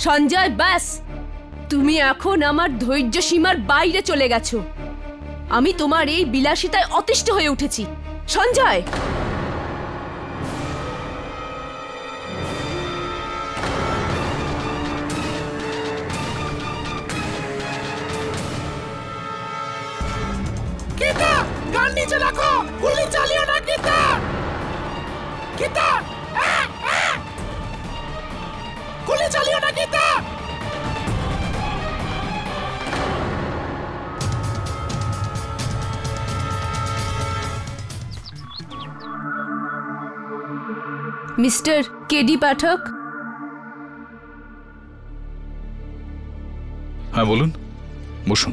সঞ্জয়, বাস, তুমি এখন আমার ধৈর্য সীমার বাইরে চলে গেছো। আমি তোমার এই বিলাসিতায় অতিষ্ঠ হয়ে উঠেছি। সঞ্জয়, গীতা, গান নিচে রাখো, গুলি চালিও না গীতা। গীতা, গুলি চালিও না গীতা। মিস্টার কেডি পাঠক। হ্যাঁ বলুন, বসুন।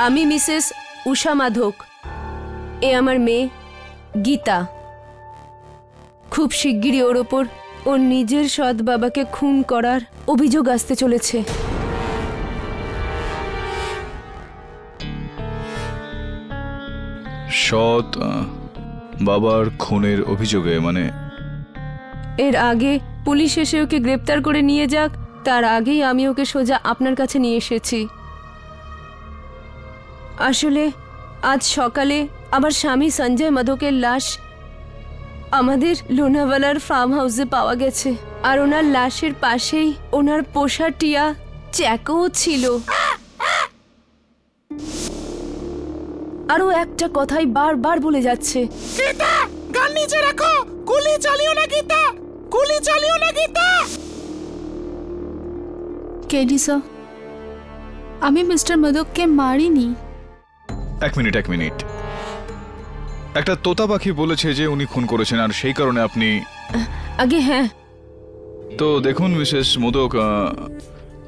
আমি মিসেস উষা মাধক। এ আমার মেয়ে গীতা। খুব শিগগিরই ওর ওপর ওর নিজের সৎ বাবাকে খুন করার অভিযোগ আসতে চলেছে। সৎ বাবার খুনের অভিযোগে? মানে এর আগে পুলিশ এসে ওকে গ্রেপ্তার করে নিয়ে যাক, তার আগেই আমি ওকে সোজা আপনার কাছে নিয়ে এসেছি। আসলে আজ সকালে আমার স্বামী সঞ্জয় মাধকের লাশ আমাদের লোনাভালার ফার্ম হাউসে পাওয়া গেছে, আর ওনার লাশের পাশেই ওনার পোষা টিয়া চ্যাকও ছিল। আরও একটা কথাই বারবার বলে যাচ্ছে, গীতা, গান নিচে রাখো, গুলি চালিও না গীতা, গুলি চালিও না গীতা। কেডি স্যার, আমি মিস্টার মাধককে মারিনি। এক মিনিট। একটা তোতা পাখি বলেছে যে উনি খুন করেছেন, আর সেই কারণে আপনি? আগে হ্যাঁ। তো দেখুন মিসেস মোদক,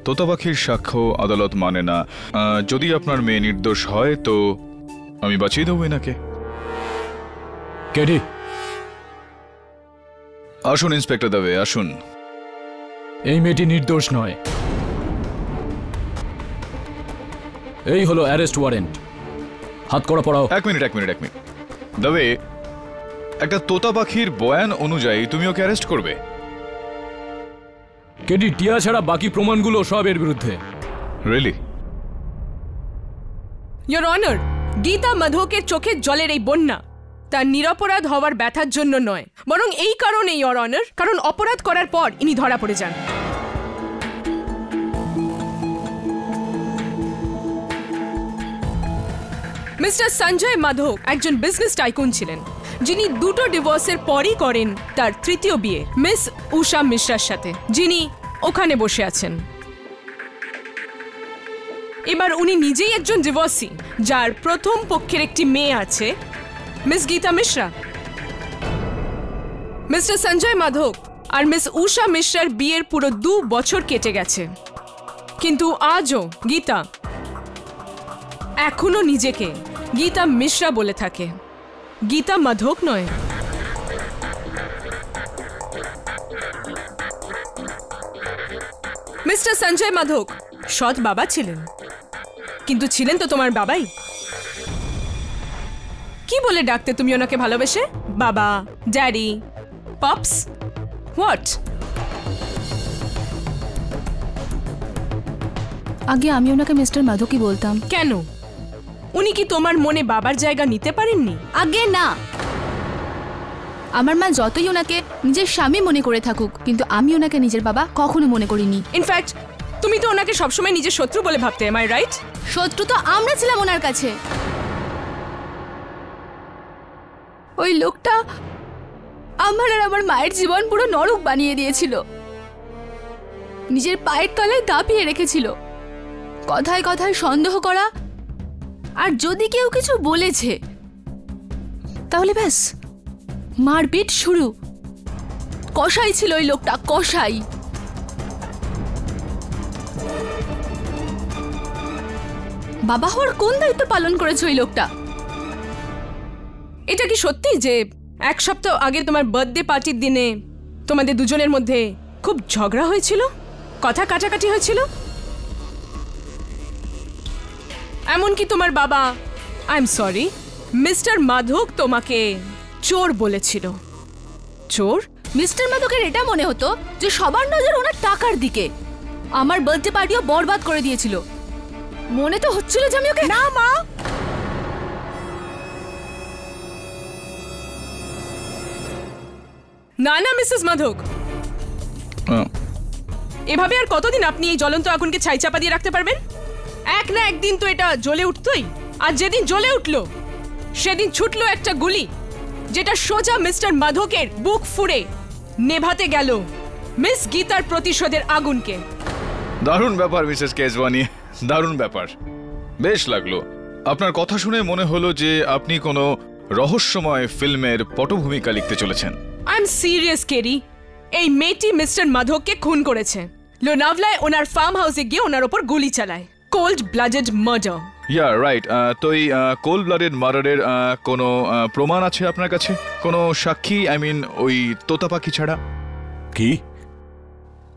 তোতা পাখির সাক্ষ্য আদালত মানে না। যদি আপনার মেয়ে নির্দোষ হয় তো আমি বাঁচিয়ে দেবো এনাকে। কেডি, আসুন ইন্সপেক্টর দবে, আসুন। এই মেয়েটি নির্দোষ নয়। এই হলো অ্যারেস্ট ওয়ারেন্ট। হাত করা পড়াও। এক মিনিট। দবে, একটা তোতা পাখির বয়ান অনুযায়ী তুমি ওকে অ্যারেস্ট করবে? কেডি, টিয়া ছাড়া বাকি প্রমাণগুলো সব এর বিরুদ্ধে। রিয়েলি? ইয়োর অনার, গীতা মাধকের চোখের জলের এই বন্যা তার নিরপরাধ হওয়ার ব্যথার জন্য নয়, বরং এই কারণে ইয়োর অনার, কারণ অপরাধ করার পর ইনি ধরা পড়ে যান। মিস্টার সঞ্জয় মাধক একজন বিজনেস টাইকুন ছিলেন, যিনি দুটো ডিভোর্সের পরই করেন তার তৃতীয় বিয়ে মিস উষা মিশ্রার সাথে, যিনি ওখানে বসে আছেন। এবার উনি নিজেই একজন ডিভোর্সি, যার প্রথম পক্ষের একটি মেয়ে আছে, মিস গীতা মিশ্রা। মিস্টার সঞ্জয় মাধক আর মিস উষা মিশ্রার বিয়ের পুরো 2 বছর কেটে গেছে, কিন্তু আজও গীতা এখনো নিজেকে গীতা মিশ্রা বলে থাকে, গীতা মাধক নয়। মিস্টার সঞ্জয় মাধক সৎ বাবা ছিলেন, কিন্তু ছিলেন তো তোমার বাবাই। কি বলে ডাকতে তুমি ওনাকে ভালোবেসে? বাবা, ড্যাডি, পপস, হোয়াট? আগে আমি ওনাকে মিস্টার মাধকই বলতাম। কেন? উনি কি তোমার মনে বাবার জায়গা নিতে পারেননি? আগে না, আমার মা যতই ওনাকে নিজের স্বামী মনে করে থাকুক, কিন্তু আমি ওনাকে নিজের বাবা কখনো মনে করিনি। ইনফ্যাক্ট তুমি তো ওনাকে সবসময় নিজের শত্রু বলে ভাবতে, এম আই রাইট? শত্রু তো আমরা ছিলাম ওনার কাছে। ওই লোকটা আমার আর আমার মায়ের জীবন পুরো নরক বানিয়ে দিয়েছিল, নিজের পায়ের তলায় দাপিয়ে রেখেছিল, কথায় কথায় সন্দেহ করা, আর যদি কেউ কিছু বলেছে তাহলে ব্যাস মারপিট শুরু। কসাই ছিল ওই লোকটা, কসাই। বাবা হওয়ার কোন দায়িত্ব পালন করেছে ওই লোকটা? এটা কি সত্যি যে এক সপ্তাহ আগে তোমার বার্থডে পার্টির দিনে তোমাদের দুজনের মধ্যে খুব ঝগড়া হয়েছিল, কথা কাটাকাটি হয়েছিল? এমনকি তোমার বাবা, I am sorry, mister Madhav তোমাকে চোর বলেছিল। চোর? মিস্টার মাধকের এটা মনে হতো যে সবার নজর ওনার টাকার দিকে। আমার বার্থডে পার্টিও বরবাদ করে দিয়েছিল। মনে তো হচ্ছিল যে আমি ওকে... না মা, না না মিসেস মাধব, এভাবে আর কতদিন আপনি এই জ্বলন্ত আগুনকে ছাই চাপা দিয়ে রাখতে পারবেন? এক না একদিন তো এটা জ্বলে উঠতই। আর যেদিন জ্বলে উঠলো সেদিন ছুটলো একটা গুলি, যেটা সোজা মিস্টার মাধকের বুক ফুঁড়ে নেভাতে গেল মিস গীতার প্রতিশোধের আগুনকে। দারুণ ব্যাপার মিসেস কেজওয়ানি, দারুণ ব্যাপার, বেশ লাগলো। আপনার কথা শুনে মনে হলো যে আপনি কোনো রহস্যময় ফিল্মের পটভূমিকা লিখতে চলেছেন। আই এম সিরিয়াস কেরি, এই মেয়েটি মিস্টার মাধবকে খুন করেছে। লোনাভলায় ওনার ফার্ম হাউসে গিয়ে ওনার ওপর গুলি চালায়। Cold blooded murder. Yeah right. তো এই কোল্ড ব্লাডেড মার্ডারের কোনো প্রমাণ আছে আপনার কাছে? কোনো সাক্ষী, আই মিন ওই তোতা পাখি ছাড়া? কি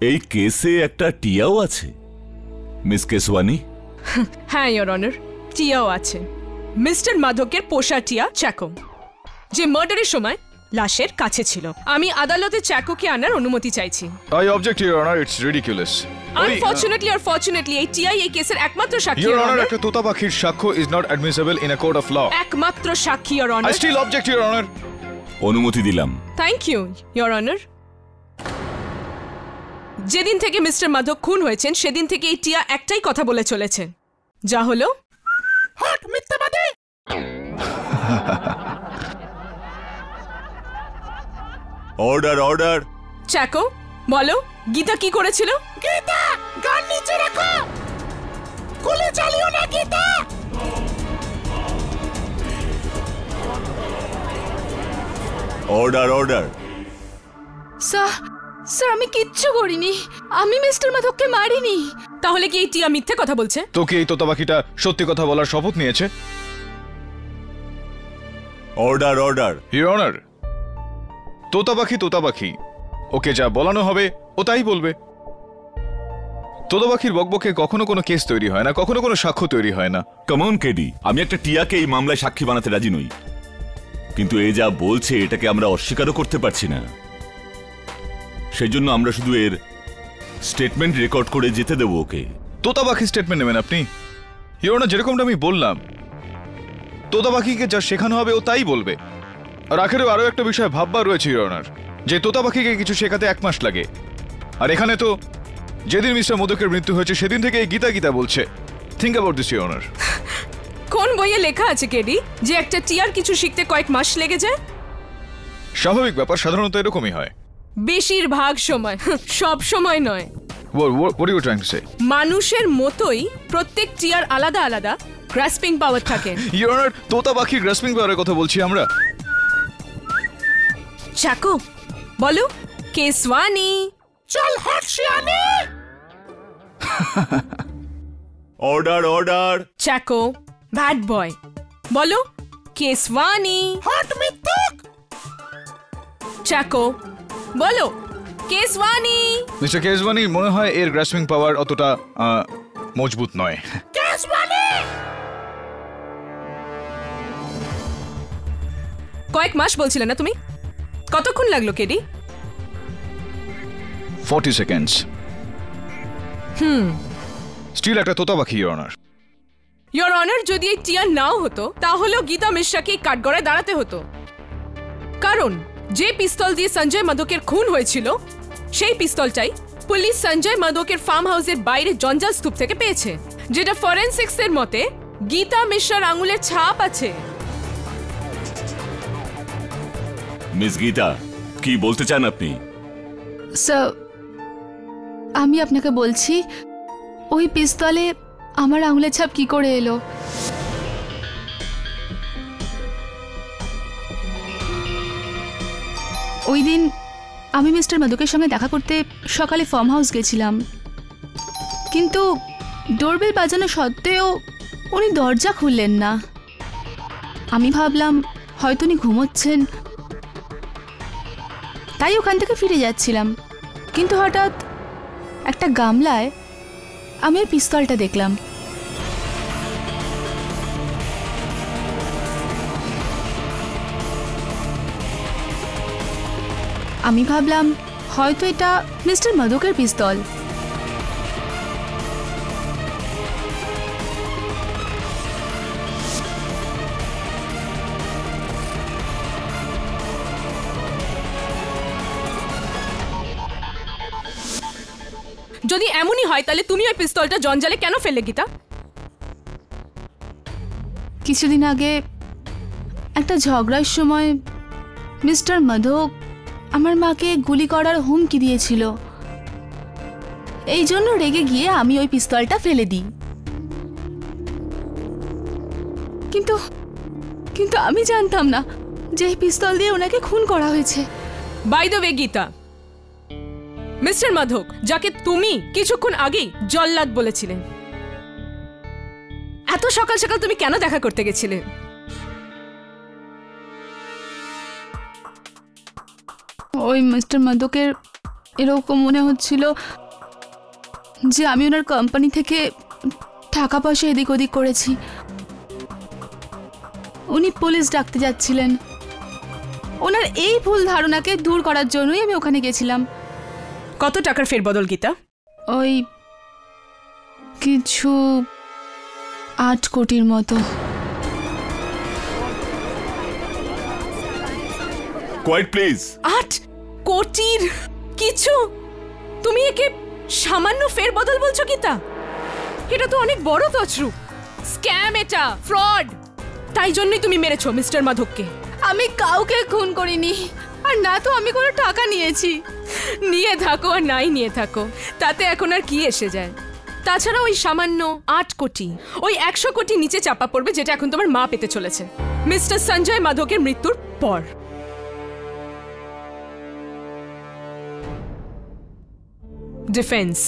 এই কেসে একটা টিয়াও আছে মিস কেসওয়ানি? হ্যাঁ ইয়োর অনার, টিয়াও আছে। মিস্টার মাধকের পোষা টিয়া চ্যাকো, যে মার্ডারের সময় লাশের কাছে ছিল। আমি আদালতে চ্যাকোকে আনার অনুমতি চাইছি। I object your honour, it's ridiculous. Unfortunately or fortunately এই টিআই এই কেসের একমাত্র সাক্ষী। ইয়োর অনার, একটা তোতা পাখির সাক্ষ্য is not admissible in a court of law. একমাত্র সাক্ষী your I honour. Still object your honour. অনুমতি দিলাম। Thank you your honour. যেদিন থেকে মিস্টার মাধব খুন হয়েছেন সেদিন থেকে এই টিয়া একটাই কথা বলে চলেছে, যা হলো হট মিথ্যাবাদী। Order order. চ্যাকো বলো, গীতা কি করেছিল? গীতা, গান নিচে রাখো, গুলি চালিও না Geeta. Order order. Sir, sir আমি কিচ্ছু করিনি, আমি মিস্টার মাধবকে মারিনি। তাহলে কি এই টিয়া মিথ্যে কথা বলছে? তো কি এই তোতা পাখিটা সত্যি কথা বলার শপথ নিয়েছে? Order order. ইয়োর অনার, তোতা পাখি, ওকে যা বলানো হবে ও তাই বলবে। তোতা পাখির বকবকে কখনো কোনো কেস তৈরি হয় না, কখনো কোনো সাক্ষ্য তৈরি হয় না। কমন কেডি, আমি একটা টিয়াকে এই মামলায় সাক্ষী বানাতে রাজি নই, কিন্তু এ যা বলছে এটাকে আমরা অস্বীকারও করতে পারছি না। সেজন্য আমরা শুধু এর স্টেটমেন্ট রেকর্ড করে যেতে দেবো ওকে। তোতা পাখি স্টেটমেন্ট নেবেন আপনি? ইয়োর অনার, যেরকমটা আমি বললাম, তোতা পাখিকে যা শেখানো হবে ও তাই বলবে। আর আখেরেও আরো একটা বিষয় ভাববার রয়েছে ইয়োর অনার, যে তোতা পাখিকে কিছু শেখাতে 1 মাস লাগে। আর এখানে তো যেদিন মিস্টার মোদকের মৃত্যু হয়েছে সেদিন থেকে এই গীতা বলছে। Think about this your honour. কোন বইয়ে লেখা আছে কেডি যে একটা টিয়ার কিছু শিখতে কয়েক মাস লেগে যায়? স্বাভাবিক ব্যাপার, সাধারণত এরকমই হয়। বেশিরভাগ সময়, সব সময় নয়। What are you trying to say? মানুষের মতোই প্রত্যেক টিয়ার আলাদা আলাদা গ্রাসপিং পাওয়ার থাকে। ইয়োর অনার, তোতা পাখির গ্রাসপিং পাওয়ারের কথা বলছি আমরা। চাকো বলো, কেসওয়ানি। চল হট শিয়ানি। Order order. Chacko bad boy, বলো কেসওয়ানি। হট মিথ্যুক। চাকো বলো কেসওয়ানি। মিস্টার কেজওয়ানি, মনে হয় এর গ্রাসপিং পাওয়ার অতটা মজবুত নয়। কেসওয়ানি। কয়েক মাস বলছিলে না তুমি? কতক্ষণ লাগলো কেডি? 40 সেকেন্ডস। স্টিল একটা তোতা পাখি ইয়োর অনার। ইয়োর অনার, যদি এই টিয়া নাও হতো তাহলেও গীতা মিশ্রাকে এই কাঠগড়ায় দাঁড়াতে হতো। কারণ যে পিস্তল দিয়ে সঞ্জয় মাধকের খুন হয়েছিল সেই পিস্তলটাই পুলিশ সঞ্জয় মাধকের ফার্ম হাউসের বাইরে জঞ্জাল স্তূপ থেকে পেয়েছে, যেটা ফরেনসিক্স এর মতে গীতা মিশ্রার আঙুলের ছাপ আছে। মিস গীতা, কি বলতে চান আপনি? স্যার, আমি আপনাকে বলছি ওই পিস্তলে আমার আঙুলের ছাপ কি করে এলো? ওই দিন আমি মিস্টার মাদকের সঙ্গে দেখা করতে সকালে ফার্ম হাউস গেছিলাম, কিন্তু ডোরবেল বাজানো সত্ত্বেও উনি দরজা খুললেন না। আমি ভাবলাম হয়তো উনি ঘুমোচ্ছেন, তাই ওখান থেকে ফিরে যাচ্ছিলাম। কিন্তু হঠাৎ একটা গামলায় আমি ওই পিস্তলটা দেখলাম। আমি ভাবলাম হয়তো এটা মিস্টার মাদকের পিস্তল। যদি এমনই হয় তাহলে তুমি ওই পিস্তলটা জঞ্জালে কেন ফেললে গীতা? কিছুদিন আগে একটা ঝগড়ার সময় মিস্টার মাধক আমার মাকে গুলি করার হুমকি দিয়েছিল। এই জন্য রেগে গিয়ে আমি ওই পিস্তলটা ফেলে দিই। কিন্তু কিন্তু আমি জানতাম না যে এই পিস্তল দিয়ে ওনাকে খুন করা হয়েছে। By the way Geeta, mister Madhak যাকে তুমি কিছুক্ষণ আগেই জল্লাদ বলেছিলে, এত সকাল সকাল তুমি কেন দেখা করতে গেছিলে? ওই মিস্টার মাদকের এরকম মনে হচ্ছিল যে আমি ওনার কোম্পানি থেকে টাকা পয়সা এদিক ওদিক করেছি। উনি পুলিশ ডাকতে যাচ্ছিলেন। ওনার এই ভুল ধারণাকে দূর করার জন্যই আমি ওখানে গেছিলাম। কত টাকার ফেরবদল গীতা? ওই কিছু 8 কোটির মতো। Quite please. 8 কোটির কিছু? তুমি একে সামান্য ফেরবদল বলছো গীতা? এটা তো অনেক বড় তছরূপ, স্ক্যাম, এটা ফ্রড। তাই জন্যই তুমি মেরেছো মিস্টার মাধবকে। আমি কাউকে খুন করিনি, আর না তো আমি কোনো টাকা নিয়েছি। নিয়ে থাকো আর নাই নিয়ে থাকো, তাতে এখন আর কি এসে যায়? তাছাড়া ওই সামান্য 8 কোটি ওই 100 কোটি নিচে চাপা পড়বে, যেটা এখন তোমার মা পেতে চলেছে মিস্টার সঞ্জয় মাধকের মৃত্যুর পর। ডিফেন্স।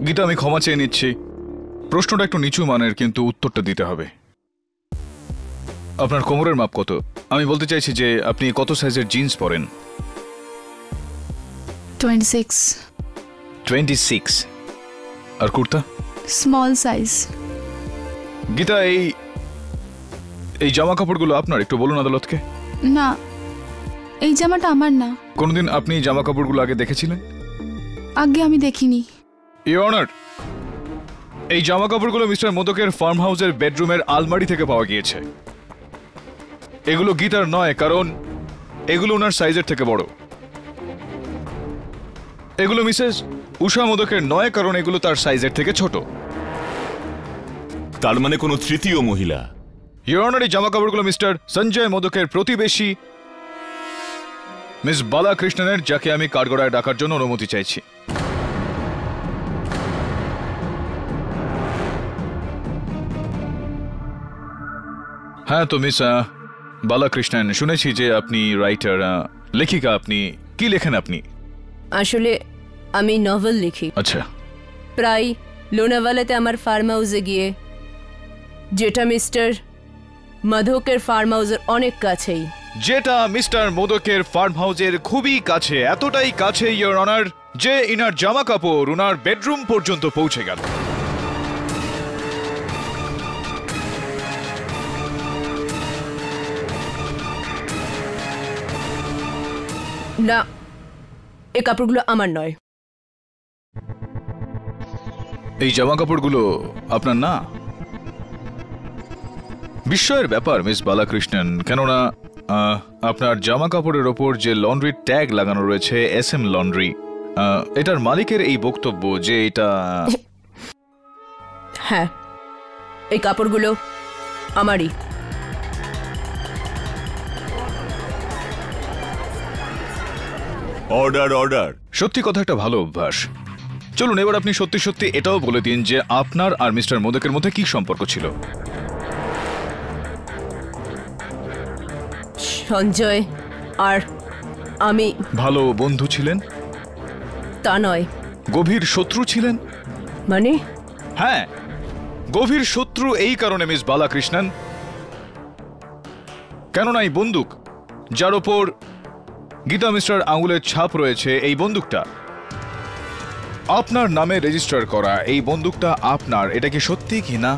গীতা, আমি ক্ষমা চেয়ে নিচ্ছি, প্রশ্নটা একটু নিচু মানের, কিন্তু উত্তরটা দিতে হবে। আপনার কোমরের মাপ কত? আমি বলতে চাইছি যে আপনি কত সাইজের জিন্স পরেন? 26। 26। আর কুর্তা? Small size. গীতা, এই জামা কাপড়গুলো আপনার? একটু বলুন আদালতকে। না, এই জামাটা আমার না। কোনদিন আপনি জামা কাপড়গুলো আগে দেখেছিলেন? আগে আমি দেখিনি। ইওর অনার, এই জামা কাপড়গুলো মিস্টার মোদকের ফার্ম হাউসের বেডরুমের আলমারি থেকে পাওয়া গিয়েছে। এগুলো গীতার নয়, কারণ এগুলো ওনার সাইজের থেকে বড়। এগুলো মিসেস উষা মোদকের নয়, কারণ এগুলো তার সাইজের থেকে ছোট। তার মানে কোনো তৃতীয় মহিলা? ইওর অনার, এই জামা কাপড়গুলো মিস্টার সঞ্জয় মোদকের প্রতিবেশী মিস বালাকৃষ্ণনের, যাকে আমি কাঠগড়ায় ডাকার জন্য অনুমতি চাইছি। হ্যাঁ, তো মিস বালাকৃষ্ণন, শুনেছি যে আপনি রাইটার, লেখিকা। আপনি কি লেখেন আপনি? আসলে আমি নভেল লিখি। আচ্ছা। প্রায় লোনাওয়ালাতে আমার ফার্ম হাউসে গিয়ে, যেটা মিস্টার মাধকের ফার্ম হাউসের অনেক কাছেই। যেটা মিস্টার মোদকের ফার্ম হাউসের খুবই কাছে, এতটাই কাছে ইওর অনার যে ইনার জামা কাপড় উনার বেডরুম পর্যন্ত পৌঁছে গেল। না, এই কাপড়গুলো আমার নয়। এই জামা কাপড়গুলো আপনার না? বিস্ময়ের ব্যাপার মিস বালাকৃষ্ণন, কেননা আপনার জামা কাপড়ের ওপর যে লন্ড্রির ট্যাগ লাগানো রয়েছে, SM লন্ড্রি, এটার মালিকের এই বক্তব্য যে এটা। হ্যাঁ, এই কাপড়গুলো আমারই। Order order. সত্যি কথা একটা ভালো অভ্যাস। চলুন এবার আপনি সত্যি সত্যি এটাও বলে দিন যে আপনার আর মিস্টার মোদকের মধ্যে কি সম্পর্ক ছিল। সঞ্জয় আর আমি ভালো বন্ধু ছিলেন? তা নয়। গভীর শত্রু ছিলেন? মানে? হ্যাঁ, গভীর শত্রু এই কারণে মিস বালাকৃষ্ণন, কেননা এই বন্দুক যার ওপর গীতা মিশ্রার আঙুলের ছাপ রয়েছে, এই বন্দুকটা আপনার নামে রেজিস্টার করা। এই বন্দুকটা আপনার, এটা কি সত্যি কি না?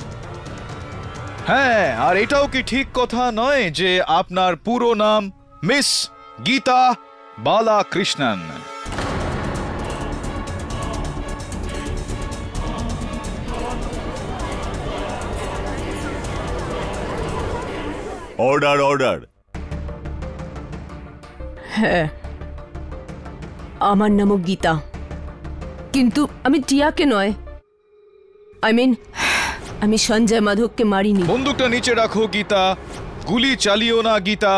হ্যাঁ, আর এটাও কি ঠিক কথা নয় যে আপনার পুরো নাম miss Gita Balakrishnan? Order order. হ্যাঁ, আমার নামও গীতা, কিন্তু আমি টিয়াকে নয়, আমি সঞ্জয় মাধবকে মারিনি। বন্দুকটা নিচে রাখো গীতা, গুলি চালিও না গীতা।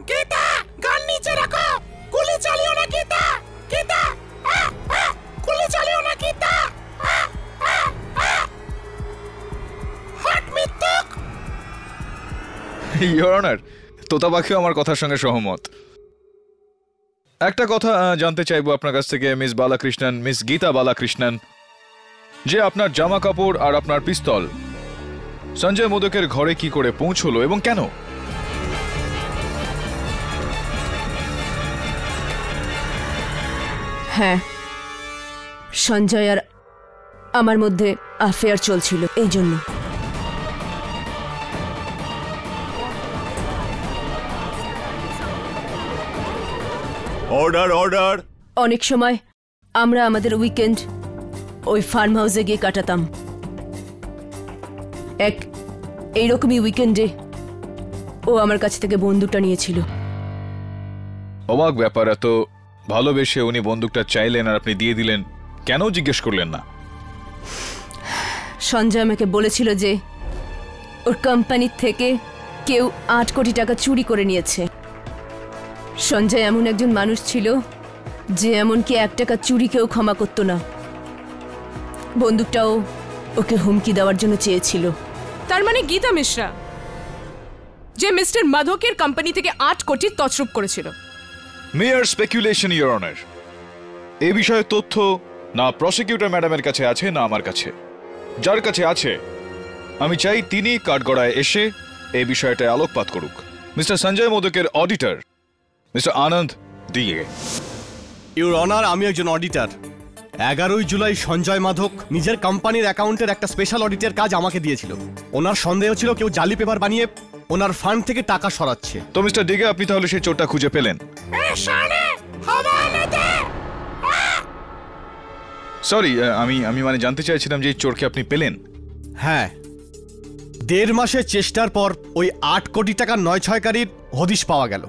গীতা, গান নিচে রাখো, গুলি চালিও না গীতা। গীতা, গুলি চালিও না গীতা। হট মিথ্যুক। ইওর অনার, তোতা পাখিও আমার কথার সঙ্গে সহমত। একটা কথা জানতে চাইবো আপনার কাছ থেকে মিস বালাকৃষ্ণন, মিস গীতা বালাকৃষ্ণন, যে আপনার জামা কাপড় আর আপনার পিস্তল সঞ্জয় মোদকের ঘরে কি করে পৌঁছলো এবং কেন? হ্যাঁ, সঞ্জয় আর আমার মধ্যে অ্যাফেয়ার চলছিল, এই জন্য। Order order. অনেক সময় আমরা আমাদের উইকেন্ড ওই ফার্ম হাউসে গিয়ে কাটাতাম। এইরকমই উইকেন্ডে ও আমার কাছ থেকে বন্দুকটা নিয়েছিল। অবাক ব্যাপার, এত ভালোবেসে উনি বন্দুকটা চাইলেন আর আপনি দিয়ে দিলেন, কেন জিজ্ঞেস করলেন না? সঞ্জয় আমাকে বলেছিল যে ওর কোম্পানির থেকে কেউ 8 কোটি টাকা চুরি করে নিয়েছে। সঞ্জয় এমন একজন মানুষ ছিল যে এমনকি 1 টাকা চুরিকেও ক্ষমা করত না। বন্দুকটাও ওকে হুমকি দেওয়ার জন্য চেয়েছিল। তার মানে গীতা মিশ্রা যে মিস্টার মাধকের কোম্পানি থেকে 8 কোটি তছরূপ করেছিল। মেয়ার স্পেকুলেশন ইওর অনার। এই বিষয়ে তথ্য না প্রসিকিউটর ম্যাডামের কাছে আছে না আমার কাছে। যার কাছে আছে আমি চাই তিনি কাঠগড়ায় এসে এই বিষয়টায় আলোকপাত করুক। মিস্টার সঞ্জয় মোদকের অডিটর মিস্টার আনন্দ দিয়ে। ইউর অনার, আমি একজন অডিটর। 11ই জুলাই সঞ্জয় মাধক নিজের কোম্পানির অ্যাকাউন্টের একটা স্পেশাল অডিটের কাজ আমাকে দিয়েছিল। ওনার সন্দেহ ছিল কেউ জালি পেপার বানিয়ে ওনার ফান্ড থেকে টাকা সরাচ্ছে। তো মিস্টার ডিগে, আপনি তাহলে সেই চোরটা খুঁজে পেলেন? সরি, আমি মানে জানতে চাইছিলাম যে এই চোরকে আপনি পেলেন? হ্যাঁ, 1.5 মাসের চেষ্টার পর ওই 8 কোটি টাকার 9-6কারীর হদিশ পাওয়া গেল।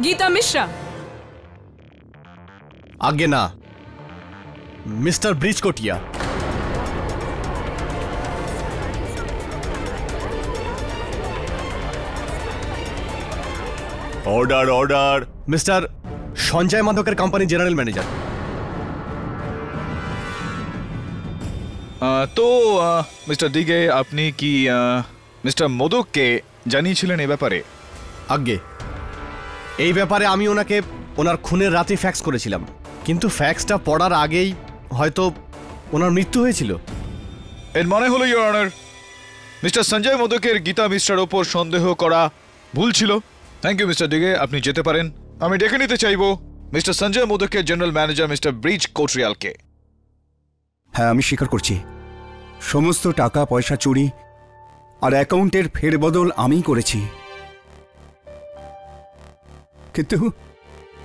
গীতা মিশ্রা? আগে না, mister Brijkotia. Order order. Mister Sanjay মাধকের কোম্পানি জেনারেল ম্যানেজার। তো মিস্টার ডিগে, আপনি কি মিস্টার মোদককে জানিয়েছিলেন এই ব্যাপারে? আগে এই ব্যাপারে আমি ওনাকে ওনার খুনের রাতে ফ্যাক্স করেছিলাম, কিন্তু ফ্যাক্সটা পড়ার আগেই হয়তো ওনার মৃত্যু হয়েছিল। এর মানে হলো ইওর অনার, মিস্টার সঞ্জয় মোদকের গীতা মিশ্রার ওপর সন্দেহ করা ভুল ছিল। থ্যাংক ইউ মিস্টার ডিগে, আপনি যেতে পারেন। আমি ডেকে নিতে চাইব মিস্টার সঞ্জয় মোদকের জেনারেল ম্যানেজার মিস্টার ব্রিজ কোটরিয়ালকে। হ্যাঁ, আমি স্বীকার করছি সমস্ত টাকা পয়সা চুরি আর অ্যাকাউন্টের ফেরবদল আমিই করেছি।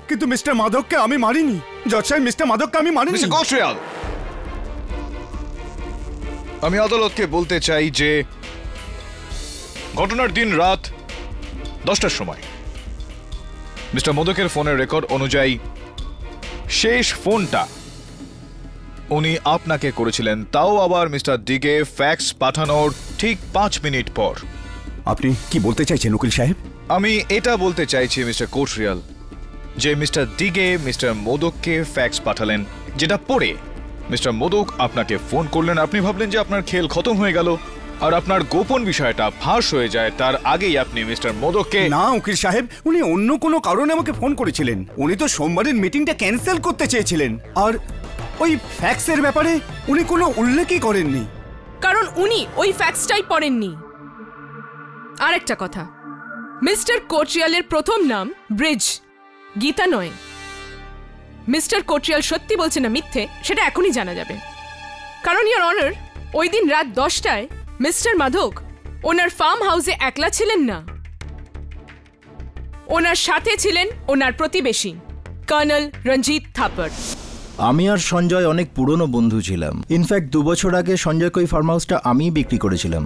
কিন্তু মিস্টার মাধবকে আমি মারিনি। জজ সাহেব, মিস্টার মাধবকে আমি মারিনি। মিস্টার কোটরিয়াল, আমি আদালতকে বলতে চাই যে ঘটনার দিন রাত 10টার সময় মিস্টার মোদকের ফোনের রেকর্ড অনুযায়ী শেষ ফোনটা উনি আপনাকে করেছিলেন, তাও আবার মিস্টার ডিগে ফ্যাক্স পাঠানোর ঠিক 5 মিনিট পর। আপনি কি বলতে চাইছেন উকিল সাহেব? আমি এটা বলতে চাইছি মিস্টার কোটরিয়াল যে মিস্টার দিগে মিস্টার মোদককে ফ্যাক্স পাঠালেন, যেটা পড়ে মিস্টার মোদক আপনাকে ফোন করলেন। আপনি ভাবলেন যে আপনার খেল খতম হয়ে গেল আর আপনার গোপন বিষয়টা ফাঁস হয়ে যায়, তার আগেই আপনি মিস্টার মোদককে। না উকিল সাহেব, উনি অন্য কোনো কারণে আমাকে ফোন করেছিলেন। উনি তো সোমবারের মিটিংটা ক্যান্সেল করতে চেয়েছিলেন, আর ওই ফ্যাক্সের ব্যাপারে উনি কোনো উল্লেখই করেননি। কারণ উনি ওই ফ্যাক্সটাই পড়েননি। আরেকটা কথা, মিস্টার কোটরিয়ালের প্রথম নাম ব্রিজ, গীতা নয়। মিস্টার কোটরিয়াল সত্যি বলছে না মিথ্যে সেটা এখনই জানা যাবে। কারণ ইওর অনার, ওই দিন রাত 10টায় মিস্টার মাধক ওনার ফার্ম হাউসে একলা ছিলেন না, ওনার সাথে ছিলেন ওনার প্রতিবেশী কর্নেল রঞ্জিত থাপর। আমি আর সঞ্জয় অনেক পুরনো বন্ধু ছিলাম। ইনফ্যাক্ট 2 বছর আগে সঞ্জয়কে ওই ফার্ম হাউসটা আমিই বিক্রি করেছিলাম।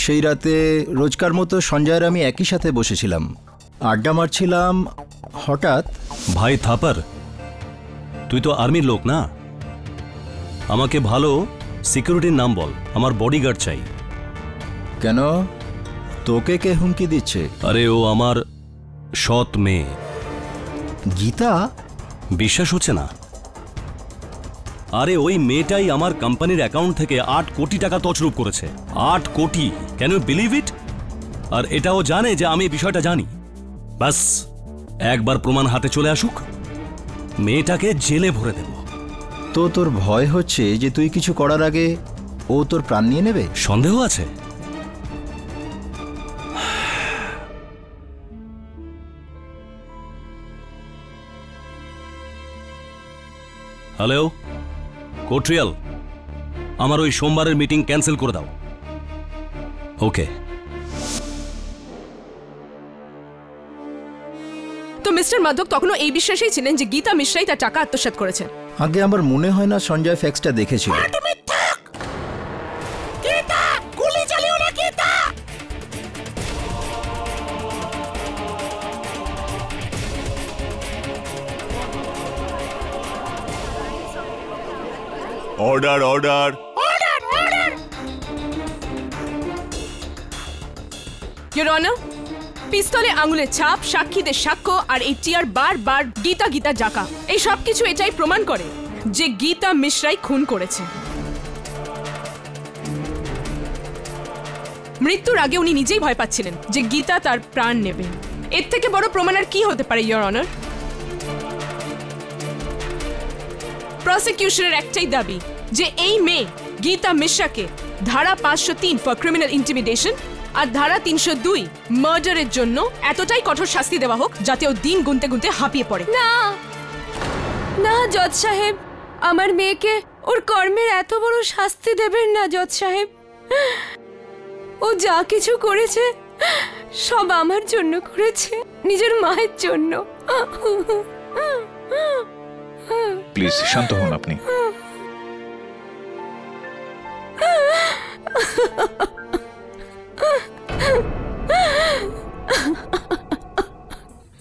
সেই রাতে রোজকার মতো সঞ্জয়ের আমি একই সাথে বসেছিলাম, আড্ডা মারছিলাম। হঠাৎ, ভাই থাপার, তুই তো আর্মির লোক না, আমাকে ভালো সিকিউরিটির নাম বল, আমার বডিগার্ড চাই। কেন, তোকে কে হুমকি দিচ্ছে? আরে ও আমার সৎ মেয়ে গীতা। বিশ্বাস হচ্ছে না? আরে ওই মেয়েটাই আমার কোম্পানির অ্যাকাউন্ট থেকে 8 কোটি টাকা তছরূপ করেছে। 8 কোটি, ক্যান ইউ বিলিভ ইট? আর এটাও জানে যে আমি বিষয়টা জানি। বাস একবার প্রমাণ হাতে চলে আসুক, মেয়েটাকে জেলে ভরে দেব। তো তোর ভয় হচ্ছে যে তুই কিছু করার আগে ও তোর প্রাণ নিয়ে নেবে? সন্দেহ আছে? হ্যালো কোটরিয়াল, আমার ওই সোমবারের মিটিং ক্যান্সেল করে দাও। ওকে। তো মিস্টার মাধক তখনও এই বিশ্বাসেই ছিলেন যে গীতা মিশ্রাই তার টাকা আত্মসাৎ করেছে। আগে আমার মনে হয় না সঞ্জয় ফ্যাক্সটা দেখেছিল। গীতা, গুলি চালিও না Geeta. Order order. Your honour, পিস্তলে আঙুলের ছাপ, সাক্ষীদের সাক্ষ্য আর এই টিয়ার বারবার গীতা গীতা জাকা, এই সব কিছু এটাই প্রমাণ করে যে গীতা মিশ্রাই খুন করেছে। মৃত্যুর আগে উনি নিজেই ভয় পাচ্ছিলেন যে গীতা তার প্রাণ নেবে। এর থেকে বড় প্রমাণ আর কি হতে পারে ইওর অনার? প্রসিকিউশনের একটাই দাবি যে এই মেয়ে গীতা মিশ্রাকে ধারা 503 ফর ক্রিমিনাল ইন্টিমিডেশন আর ধারা 302 মার্ডারের জন্য এতটাই কঠোর শাস্তি দেওয়া হোক যাতে ও দিন গুনতে গুনতে হাঁপিয়ে পড়ে। না না জজ সাহেব, আমার মেয়েকে ওর কর্মের এত বড় শাস্তি দেবেন না জজ সাহেব। ও যা কিছু করেছে সব আমার জন্য করেছে, নিজের মায়ের জন্য। প্লিজ শান্ত হন আপনি।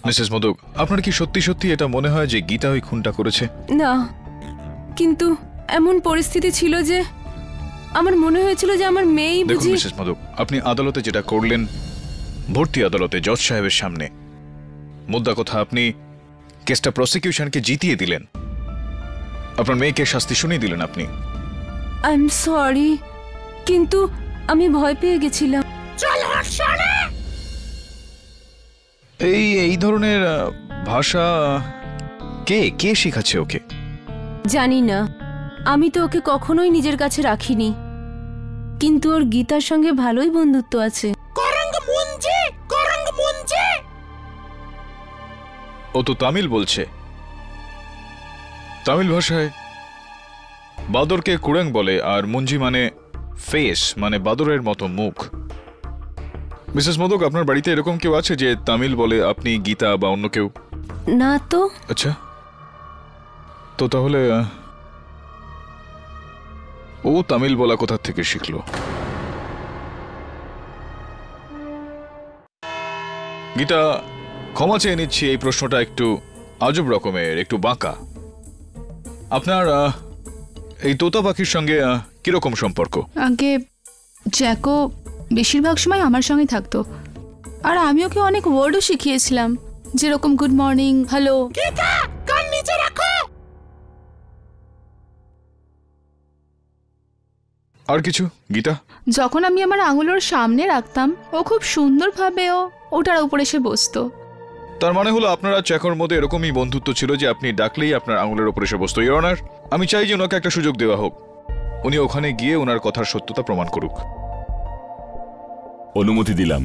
মিসেস মোদক, আপনার কি সত্যি সত্যি এটা মনে হয় যে গীতা ওই খুনটা করেছে? না, কিন্তু এমন পরিস্থিতি ছিল যে আমার মনে হয়েছিল যে আমার মেয়েই দেখুন বুঝি। মিসেস মোদক, আপনি আদালতে যেটা করলেন, ভর্তি আদালতে জজ সাহেবের সামনে, মুদ্রা কথা আপনি কেসটা প্রসিকিউশনকে জিতিয়ে দিলেন, আপনার মেয়েকে শাস্তি শুনিয়ে দিলেন আপনি। আই এম সরি, কিন্তু আমি ভয় পেয়ে গেছিলাম। এই ধরনের ভাষা কে কে শেখাচ্ছে ওকে? জানি না, আমি তো ওকে কখনোই নিজের কাছে রাখিনি, কিন্তু ওর গীতার সঙ্গে ভালোই বন্ধুত্ব আছে। ও তো তামিল বলছে। তামিল ভাষায় বাদরকে কুরেং বলে, আর মুঞ্জি মানে ফেস, মানে বাদরের মতো মুখ। মিসেস মোদক, আপনার বাড়িতে এরকম কেউ আছে যে তামিল বলে, আপনি, গীতা বা অন্য কেউ? না তো। আচ্ছা, তো তাহলে ও তামিল বলা কোথা থেকে শিখলো? গীতা, ক্ষমা চেয়ে নিচ্ছি, এই প্রশ্নটা একটু আজব রকমের, একটু বাঁকা। আপনার এই তোতা পাখির সঙ্গে কিরকম সম্পর্ক? আগে জ্যাকো বেশিরভাগ সময় আমার সঙ্গে থাকতো, আর আমি ওকে অনেক ওয়ার্ডও শিখিয়েছিলাম। যেরকম গুড মর্নিং, হ্যালো। গীতা কান নিচে রাখো। আর কিছু গীতা? যখন আমি আমার আঙুলের সামনে রাখতাম ও খুব সুন্দরভাবে ওটার উপর এসে বসতো। তার মানে হলো আপনারা চ্যাকোর মধ্যে এরকমই বন্ধুত্ব ছিল যে আপনি ডাকলেই আপনার আঙুলের উপর এসে বসতো। ইওর অনার, আমি চাই যে ওনাকে একটা সুযোগ দেওয়া হোক, উনি ওখানে গিয়ে ওনার কথার সত্যতা প্রমাণ করুক। অনুমতি দিলাম।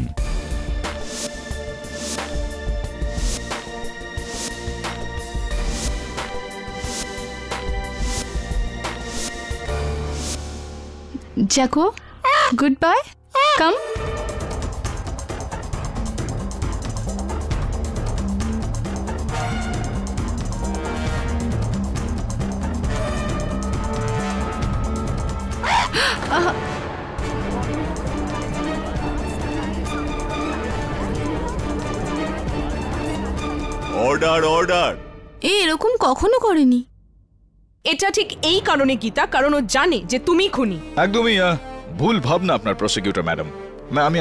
Jacko, good bye, come. Order order. এরকম কখনো করেনি। এটা ঠিক এই কারণে গীতা, কারণ ও জানে যে তুমি খুনি। একদমই ভুল ভাবনা আপনার প্রসিকিউটর ম্যাডাম। আমি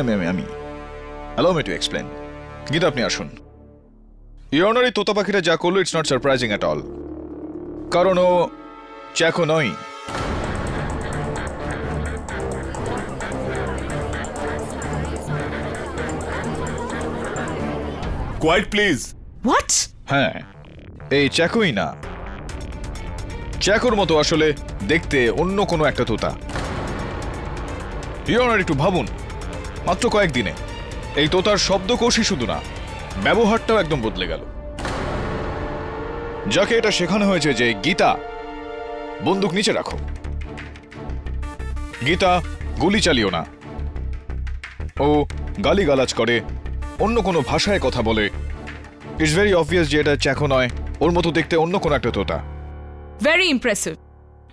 allow me to explain. Gita আপনি আসুন। ইওর অনার, এই তোতা পাখিটা যা করলো it's not surprising at all, কারণ ও চ্যাকো নয়। Quite please. হোয়াট? হ্যাঁ, এই চ্যাকোই না, চ্যাকোর মতো আসলে দেখতে অন্য কোনো একটা তোতা। ইওর অনার, একটু ভাবুন, মাত্র কয়েকদিনে এই তোতার শব্দকোষই শুধু না, ব্যবহারটাও একদম বদলে গেল। যাকে এটা শেখানো হয়েছে যে গীতা বন্দুক নিচে রাখো, গীতা গুলি চালিও না, ও গালিগালাজ করে, অন্য কোনো ভাষায় কথা বলে, ইটস ভেরি অবভিয়াস যে এটা চ্যাকো নয়, ওর মতো দেখতে অন্য কোনো একটা তোতা। Very impressive.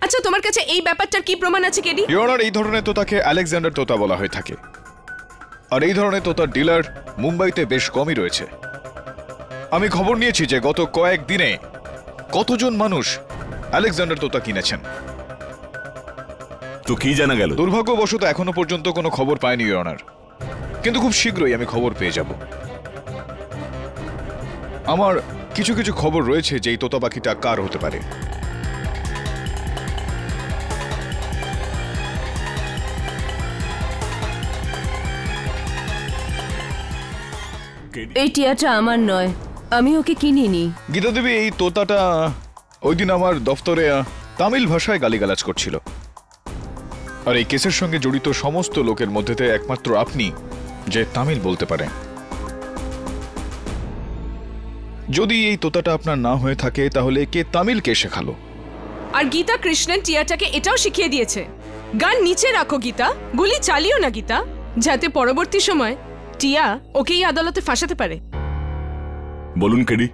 আচ্ছা, তোমার কাছে এই ব্যাপারটার কি প্রমাণ আছে কেডি? ইওর অনার, এই ধরনের তোতাকে আলেকজান্ডার তোতা বলা হয়ে থাকে, আর এই ধরনের তোতার ডিলার মুম্বাইতে বেশ কমই রয়েছে। আমি খবর নিয়েছি যে গত কয়েকদিনে কতজন মানুষ আলেকজান্ডার তোতা কিনেছেন। তো কি জানা গেল? দুর্ভাগ্যবশত এখনো পর্যন্ত কোনো খবর পাইনি ইওর অনার, কিন্তু খুব শীঘ্রই আমি খবর পেয়ে যাব। আমার কিছু কিছু খবর রয়েছে যে এই তোতা পাখিটা কার হতে পারে। এই টিয়াটা আমার নয়, আমি ওকে কিনিনি। গীতা দেবী, এই তোতাটা ওই দিন আমার দফতরে তামিল ভাষায় গালিগালাজ করছিল, আর এই কেসের সঙ্গে জড়িত সমস্ত লোকের মধ্যে একমাত্র আপনি যে তামিল বলতে পারেন। যদি এই তোতাটা আপনার না হয়ে থাকে তাহলে কে তামিল কে শেখালো? আর গীতা কৃষ্ণন টিয়াটাকে এটাও শিখিয়ে দিয়েছে, গান নিচে রাখো গীতা, গুলি চালিও না গীতা, যাতে পরবর্তী সময় টিয়া ওকেই আদালতে ফাঁসাতে পারে। বলুন কেডি,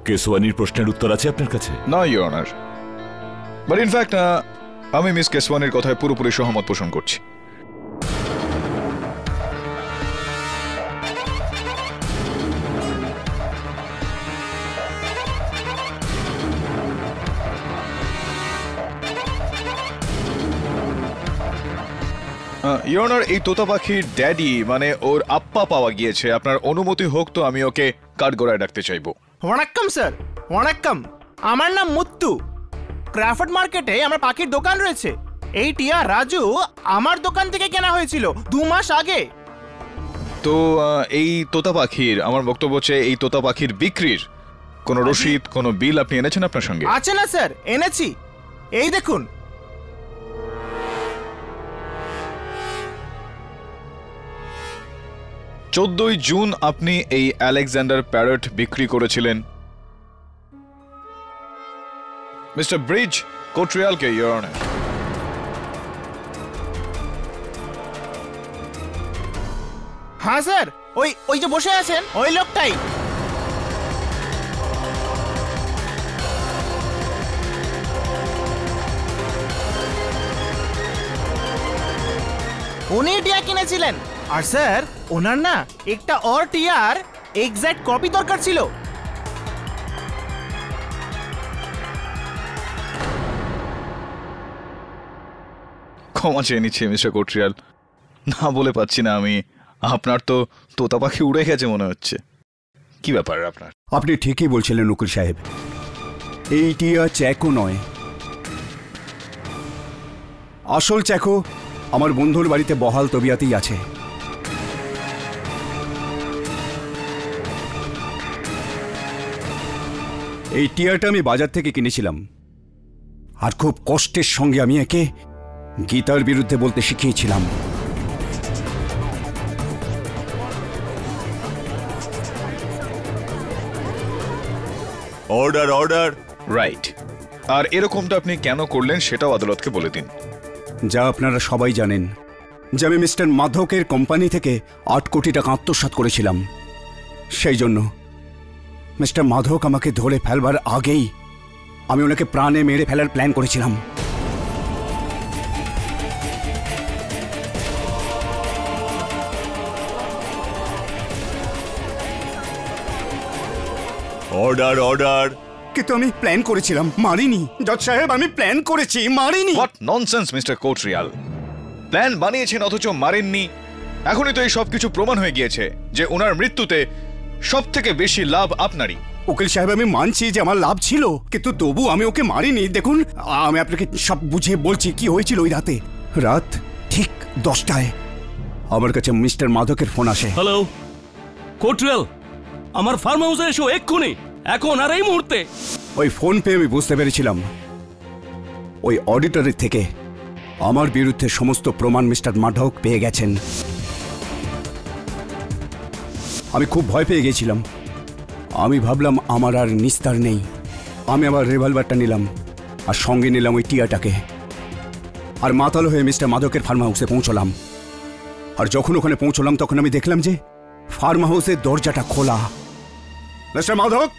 কেসওয়ানির প্রশ্নের উত্তর আছে আপনার কাছে? না ইওর অনার, বাট ইনফ্যাক্ট আমি মিস কেসওয়ানির কথায় পুরোপুরি সহমত পোষণ করছি। ইওর অনার, এই তোতা পাখির ড্যাডি মানে ওর আপ্পা পাওয়া গিয়েছে। আপনার অনুমতি হোক তো আমি ওকে কাঠগড়ায় ডাকতে চাইবো। ওয়ানাক্কাম স্যার, ওয়ানাক্কাম। আমার নাম মুত্তু। ক্রাফট মার্কেটে আমার পাখির দোকান রয়েছে। এই টিয়া রাজু আমার দোকান থেকে কেনা হয়েছিল 2 মাস আগে। তো এই তোতা পাখির, আমার বক্তব্য হচ্ছে এই তোতা পাখির বিক্রির কোনো রসিদ, কোনো বিল আপনি এনেছেন আপনার সঙ্গে? আছে না স্যার, এনেছি, এই দেখুন। চোদ্দই জুন আপনি এই আলেকজান্ডার প্যারট বিক্রি করেছিলেন মিস্টার ব্রিজ কোটরিয়ালকে, ইওর অনার। হ্যাঁ স্যার, ওই যে বসে আছেন ওই লোকটাই। উনি টিয়া কিনেছিলেন, আর স্যার ওনার না একটা और টিয়ার এক্সাক্ট কপি দরকার ছিল। ক্ষমা চেয়ে নিচ্ছি মিস্টার কোটরিয়াল, না বলে পাচ্ছি না আমি। আপনার তো তোতা পাখি উড়ে গেছে মনে হচ্ছে। কি ব্যাপার আপনার? আপনি ঠিকই বলছিলেন উকিল সাহেব, এই টিয়া চ্যাকো নয়। আসল চ্যাকো আমার বন্ধুর বাড়িতে বহাল তবিয়াতেই আছে। এই টিয়াটা আমি বাজার থেকে কিনেছিলাম, আর খুব কষ্টের সঙ্গে আমি একে গীতার বিরুদ্ধে বলতে শিখিয়েছিলাম। Order order. রাইট। আর এরকমটা আপনি কেন করলেন সেটাও আদালতকে বলে দিন। যা আপনারা সবাই জানেন যে আমি মিস্টার মাধকের কোম্পানি থেকে 8 কোটি টাকা আত্মসাৎ করেছিলাম। সেই জন্য মিস্টার মাধক আমাকে ধরে ফেলবার আগেই আমি ওনাকে প্রাণে মেরে ফেলার প্ল্যান করেছিলাম। Order order. কিন্তু আমি প্ল্যান করেছিলাম, মারিনি। জজ সাহেব, আমি প্ল্যান করেছি, মারিনি। What nonsense mister Kotrial! Plan বানিয়েছেন অথচ মারেননি। এখনই তো এই সবকিছু প্রমাণ হয়ে গিয়েছে যে ওনার মৃত্যুতে সবথেকে বেশি লাভ আপনারই। উকিল সাহেব, আমি মানছি যে আমার লাভ ছিল, কিন্তু তবু আমি ওকে মারিনি। দেখুন, আমি আপনাকে সব বুঝিয়ে বলছি কি হয়েছিল ওই রাতে। রাত ঠিক 10টায় আমার কাছে মিস্টার মাধকের ফোন আসে। হ্যালো কোটরিয়াল, আমার ফার্ম হাউসে এসো এক্ষুনি, এখন আর এই মুহূর্তে। ওই ফোন পেয়ে আমি বুঝতে পেরেছিলাম ওই অডিটরের থেকে আমার বিরুদ্ধে সমস্ত প্রমাণ মিস্টার মাধক পেয়ে গেছেন। আমি খুব ভয় পেয়ে গেছিলাম। আমি ভাবলাম আমার আর নিস্তার নেই। আমি আবার রিভলভারটা নিলাম আর সঙ্গে নিলাম ওই টিয়াটাকে, আর মাতাল হয়ে মিস্টার মাধকের ফার্ম হাউসে পৌঁছলাম। আর যখন ওখানে পৌঁছলাম তখন আমি দেখলাম যে ফার্ম হাউসের দরজাটা খোলা। মিস্টার মাধক,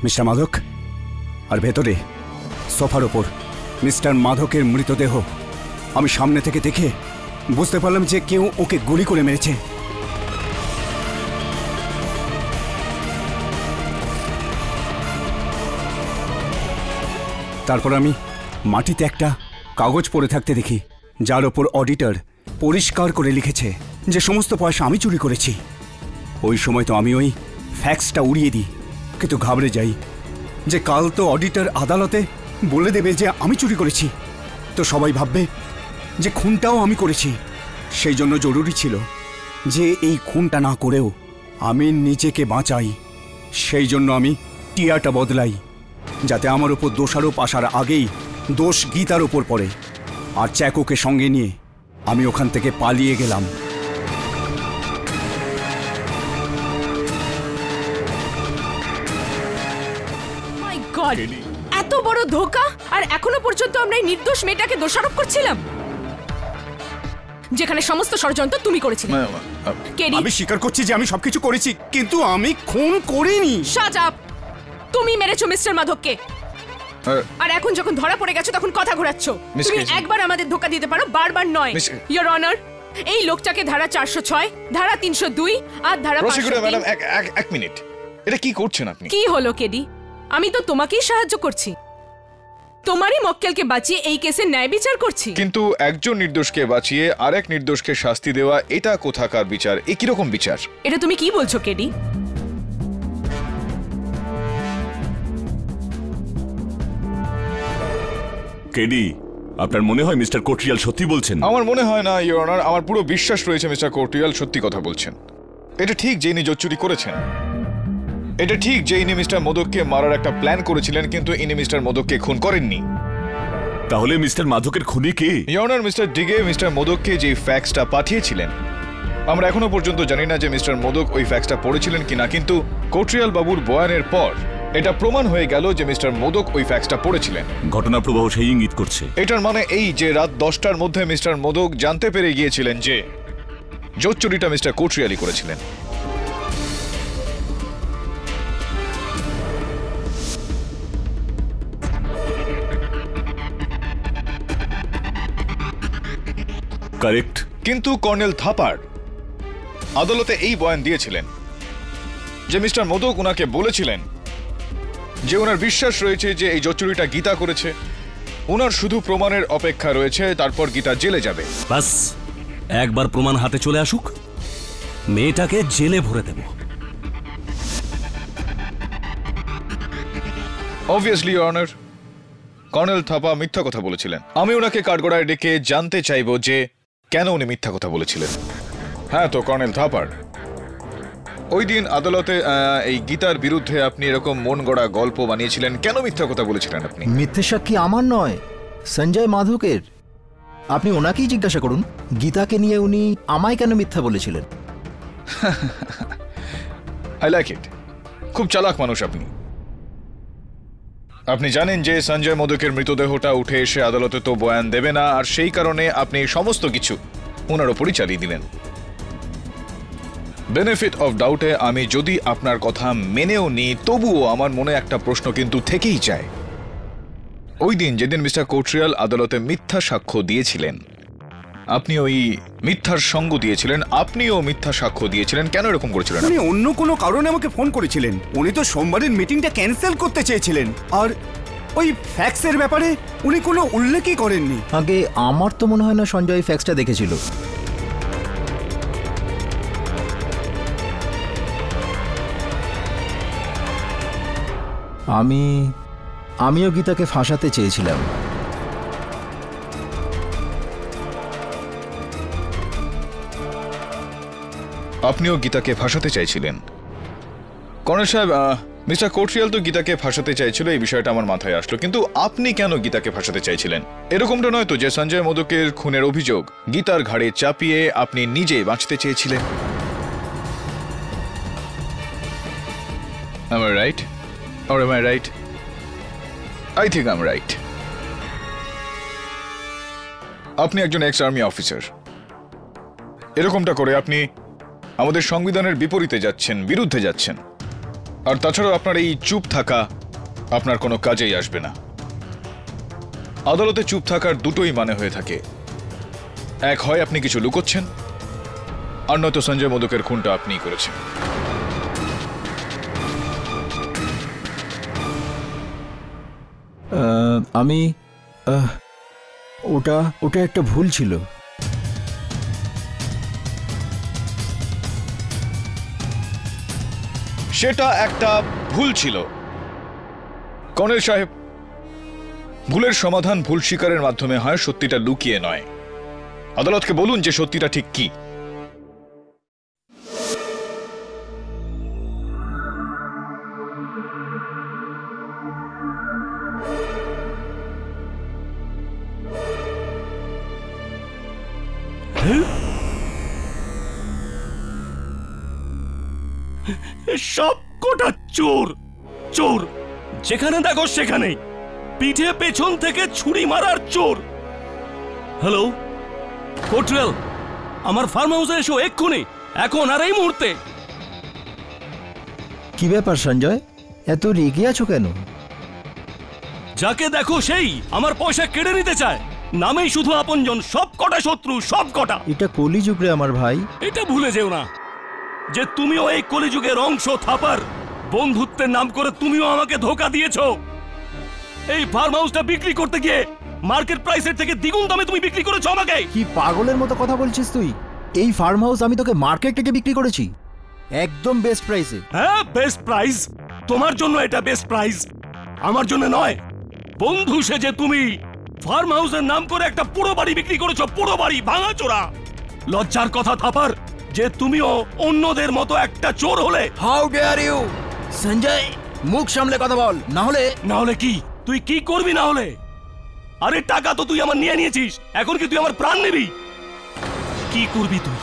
মিস্টার মাধক, আর ভেতরে সোফার ওপর মিস্টার মাধকের মৃতদেহ। আমি সামনে থেকে দেখে বুঝতে পারলাম যে কেউ ওকে গুলি করে মেরেছে। তারপর আমি মাটিতে একটা কাগজ পড়ে থাকতে দেখি, যার ওপর অডিটর পরিষ্কার করে লিখেছে যে সমস্ত পয়সা আমি চুরি করেছি। ওই সময় তো আমি ওই ফ্যাক্সটা উড়িয়ে দিই, কিন্তু ঘাবড়ে যাই যে কাল তো অডিটর আদালতে বলে দেবে যে আমি চুরি করেছি, তো সবাই ভাববে যে খুনটাও আমি করেছি। সেই জন্য জরুরি ছিল যে এই খুনটা না করেও আমি নিজেকে বাঁচাই। সেই জন্য আমি টিয়াটা বদলাই, যাতে আমার ওপর দোষারোপ আসার আগেই দোষ গীতার ওপর পড়ে। আর চ্যাকোকে সঙ্গে নিয়ে আমি ওখান থেকে পালিয়ে গেলাম। মাই গড, এত বড় ধোঁকা! আর এখনো পর্যন্ত আমরা এই নির্দোষ মেয়েটাকে দোষারোপ করছিলাম, যেখানে সমস্ত ষড়যন্ত্র তুমি করেছিলে। কেডি, আমি স্বীকার করছি যে আমি সবকিছু করেছি, কিন্তু আমি খুন করিনি। Shut up! তুমি মেরেছো মিস্টার মাধবকে, আর এখন যখন ধরা পড়ে গেছো তখন কথা ঘোরাচ্ছ। তুমি একবার আমাদের ধোঁকা দিতে পারো, বারবার নয়। ইওর অনার, এই লোকটাকে ধারা 406, ধারা 302 আর ধারা 503। ম্যাডাম, এক মিনিট, এটা কি করছেন আপনি? কি হলো কেডি? আমি তো তোমাকেই সাহায্য করছি, তোমারই মক্কেলকে বাঁচিয়ে এই কেসে ন্যায় বিচার করছি। কিন্তু একজন নির্দোষকে বাঁচিয়ে আরেক নির্দোষকে শাস্তি দেওয়া, এটা কোথাকার বিচার? এ কিরকম বিচার? এটা তুমি কি বলছো কেডি? কেডি, আপনার মনে হয় মিস্টার কোটরিয়াল সত্যি বলছেন? আমার মনে হয় না ইওর অনার, আমার পুরো বিশ্বাস রয়েছে মিস্টার কোটরিয়াল সত্যি কথা বলছেন। এটা ঠিক যে ইনি জোচ্চুরি করেছেন, এটা ঠিক যে ইনি মিস্টার মোদককে মারার একটা প্ল্যান করেছিলেন, কিন্তু ইনি মিস্টার মোদককে খুন করেননি। তাহলে মিস্টার মাধকের খুনি কে? ইওর অনার, মিস্টার ডিগে মিস্টার মোদককে যে ফ্যাক্সটা পাঠিয়েছিলেন, আমরা এখনো পর্যন্ত জানি না যে মিস্টার মোদক ওই ফ্যাক্সটা পড়েছিলেন কিনা, কিন্তু কোটরিয়াল বাবুর বয়ানের পর এটা প্রমাণ হয়ে গেল যে মিস্টার মোদক ওই ফ্যাক্সটা পড়েছিলেন। ঘটনা প্রবাহ সেই ইঙ্গিত করছে। এটার মানে এই যে রাত 10টার মধ্যে মিস্টার মোদক জানতে পেরে গিয়েছিলেন যে জোচ্চুরিটা মিস্টার কোটরিয়ালই করেছিলেন। কারেক্ট। কিন্তু কর্নেল থাপার আদালতে এই বয়ান দিয়েছিলেন যে মিস্টার মোদক ওনাকে বলেছিলেন যে ওনার বিশ্বাস রয়েছে যে এই জোচ্চুরিটা গীতা করেছে, ওনার শুধু প্রমাণের অপেক্ষা রয়েছে, তারপর গীতা জেলে যাবে। বাস একবার প্রমাণ হাতে চলে আসুক, মেয়েটাকে জেলে ভরে দেব। Obviously your honour, colonel Thapa মিথ্যা কথা বলেছিলেন। আমি ওনাকে কাঠগড়ায় ডেকে জানতে চাইবো যে কেন উনি মিথ্যা কথা বলেছিলেন। হ্যাঁ, তো কর্নেল থাপার, ওই দিন আদালতে এই গীতার বিরুদ্ধে আপনি এরকম মন গড়া গল্প বানিয়েছিলেন, কেন মিথ্যা কথা বলেছিলেন আপনি? মিথ্যে সাক্ষী আমার নয়, সঞ্জয় মাধকের। আপনি ওনাকেই জিজ্ঞাসা করুন গীতাকে নিয়ে উনি আমায় কেন মিথ্যা বলেছিলেন। I like it. খুব চালাক মানুষ আপনি। আপনি জানেন যে সঞ্জয় মোদকের মৃতদেহটা উঠে এসে আদালতে তো বয়ান দেবে না, আর সেই কারণে আপনি সমস্ত কিছু ওনার ওপরই চালিয়ে দিলেন। বেনিফিট অফ ডাউটে আমি যদি আপনার কথা মেনেও নিই, তবুও আমার মনে একটা প্রশ্ন কিন্তু থেকেই যায়। ওই দিন যেদিন মিস্টার কোটরিয়াল আদালতে মিথ্যা সাক্ষ্য দিয়েছিলেন, আপনি ওই মিথ্যার সঙ্গ দিয়েছিলেন, আপনিও মিথ্যা সাক্ষ্য দিয়েছিলেন, কেন এরকম করেছিলেন? উনি অন্য কোনো কারণে আমাকে ফোন করেছিলেন। উনি তো সোমবারের মিটিংটা ক্যান্সেল করতে চেয়েছিলেন, আর ওই ফ্যাক্সের ব্যাপারে উনি কোনো উল্লেখই করেননি। আগে আমার তো মনে হয় না সঞ্জয় ফ্যাক্সটা দেখেছিল। আমিও গীতাকে ফাঁসাতে চেয়েছিলাম। আপনিও গীতাকে ফাঁসাতে চাইছিলেন। কর্নেল সাহেব, মিস্টার কোটরিয়াল তো গীতাকে ফাঁসাতে চাইছিল, এই বিষয়টা আমার মাথায় আসলো, কিন্তু আপনি কেন গীতাকে ফাঁসাতে চাইছিলেন? এরকমটা নয় তো যে সঞ্জয় মোদকের খুনের অভিযোগ গীতার ঘাড়ে চাপিয়ে আপনি নিজে বাঁচতে চেয়েছিলেন? Am I right? Or am I right? I think I'm right. আপনি একজন এক্স আর্মি অফিসার। এরকমটা করে আপনি আমাদের সংবিধানের বিপরীতে যাচ্ছেন, বিরুদ্ধে যাচ্ছেন। আর তাছাড়াও আপনার এই চুপ থাকা আপনার কোনো কাজেই আসবে না। আদালতে চুপ থাকার দুটোই মানে হয়ে থাকে, এক হয় আপনি কিছু লুকোচ্ছেন, আর নয়তো সঞ্জয় মোদকের খুনটা আপনিই করেছেন। ওটা একটা ভুল ছিল। সেটা একটা ভুল ছিল। কর্নেল সাহেব, ভুলের সমাধান ভুল স্বীকারের মাধ্যমে হয়, সত্যিটা লুকিয়ে নয়। আদালতকে বলুন যে সত্যিটা ঠিক কি। সব কটা চোর, চোর যেখানে দেখো সেখানে, পিঠে পেছন থেকে ছুরি মারার চোর। হ্যালো কোটরিয়াল, আমার ফার্ম হাউসে এসো এক্ষুনি, এখন আর এই মুহূর্তে। কি ব্যাপার সঞ্জয়, এত রেগে আছো কেন? যাকে দেখো সেই আমার পয়সা কেড়ে নিতে চায়, নামেই শুধু আপনজন, সব কটা শত্রু, সব কটা। এটা কলিযুগ রে আমার ভাই। এটা ভুলে যেও না যে তুমিও এই কলিযুগের অংশ। থাপার, বন্ধুত্বের নাম করে তুমিও আমাকে ধোকা দিয়েছো। এই ফার্ম হাউসটা বিক্রি করতে গিয়ে মার্কেট প্রাইসের থেকে দ্বিগুণ দামে তুমি বিক্রি করেছো আমাকে। কি পাগলের মতো কথা বলছিস তুই? এই ফার্ম হাউস আমি তোকে মার্কেট থেকে বিক্রি করেছি, একদম বেস্ট প্রাইসে। হ্যাঁ, বেস্ট প্রাইস। তোমার জন্য এটা বেস্ট প্রাইস, আমার জন্য নয়। বন্ধু সেজে তুমি ফার্ম হাউসের নাম করে একটা পুরো বাড়ি বিক্রি করেছো, পুরো বাড়ি ভাঙাচোরা। লজ্জার কথা থাপার যে তুমিও অন্যদের মতো একটা চোর হলে। হাউ ডেয়ার ইউ সঞ্জয়, মুখ সামলে কথা বল, না হলে কি? তুই কি করবি না হলে? আরে টাকা তো তুই আমার নিয়ে নিয়েছিস, এখন কি তুই আমার প্রাণ নিবি? কি করবি তুই?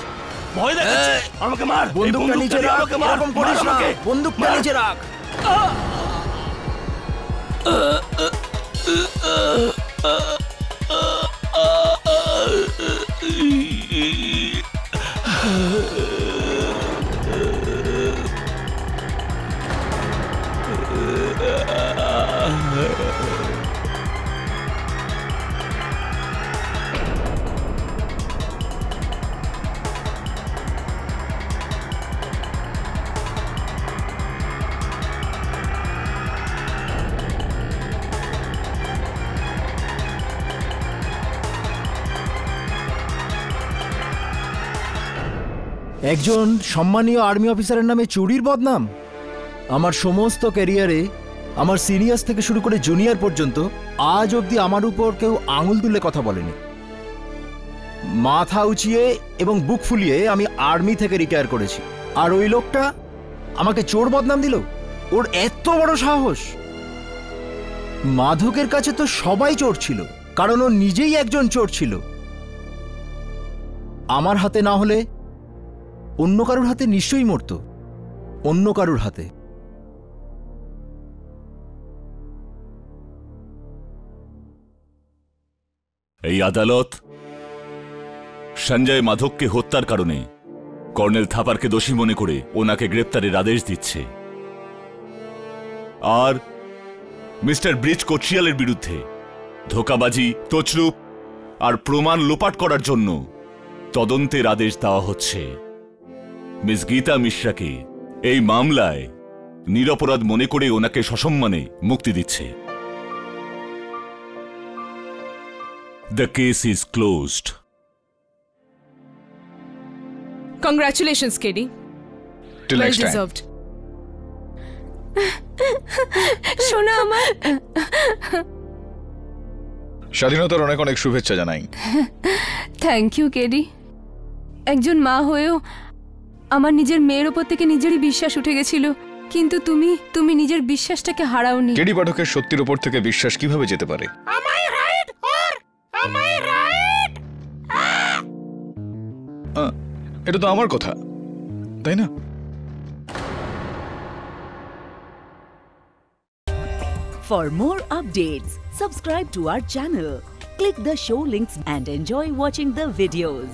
ভয় দেখাচ্ছিস? আমাকে মার। বন্দুকটা নিচে রাখ, এরকম করিস না, বন্দুকটা নিচে রাখ। একজন সম্মানীয় আর্মি অফিসারের নামে চুরির বদনাম? আমার সমস্ত ক্যারিয়ারে আমার সিনিয়র্স থেকে শুরু করে জুনিয়র পর্যন্ত আজ অবধি আমার উপর কেউ আঙুল তুলে কথা বলেনি। মাথা উঁচিয়ে এবং বুক ফুলিয়ে আমি আর্মি থেকে রিটায়ার করেছি, আর ওই লোকটা আমাকে চোর বদনাম দিল। ওর এত বড় সাহস! মাধকের কাছে তো সবাই চোর ছিল, কারণ ও নিজেই একজন চোর ছিল। আমার হাতে না হলে অন্য কারুর হাতে নিশ্চয়ই মরত, অন্য কারুর হাতে। এই আদালত সঞ্জয় মাধবকে হত্যার কারণে কর্নেল থাপারকে দোষী মনে করে ওনাকে গ্রেপ্তারের আদেশ দিচ্ছে, আর মিস্টার ব্রিজ কোচিয়ালের বিরুদ্ধে ধোঁকাবাজি, তছরূপ আর প্রমাণ লোপাট করার জন্য তদন্তের আদেশ দেওয়া হচ্ছে। মিস গীতা মিশ্রাকে এই মামলায় নিরপরাধ মনে করে ওনাকে সসম্মানে মুক্তি দিচ্ছে। The case is closed. Congratulations, KD. Till Well next time. deserved. শোনা আমার, স্বাধীনতার অনেক অনেক শুভেচ্ছা জানাই। Thank you KD. একজন মা হয়েও আমার নিজের মেয়ের ওপর থেকে নিজেরই বিশ্বাস উঠে গেছিল, কিন্তু তুমি নিজের বিশ্বাসটাকে হারাওনি। কেডি পাঠকের সত্যির উপর থেকে বিশ্বাস কিভাবে যেতে পারে? এটা তো আমার কথা, তাই না? For more updates, subscribe to our channel, click the show links and enjoy watching the videos.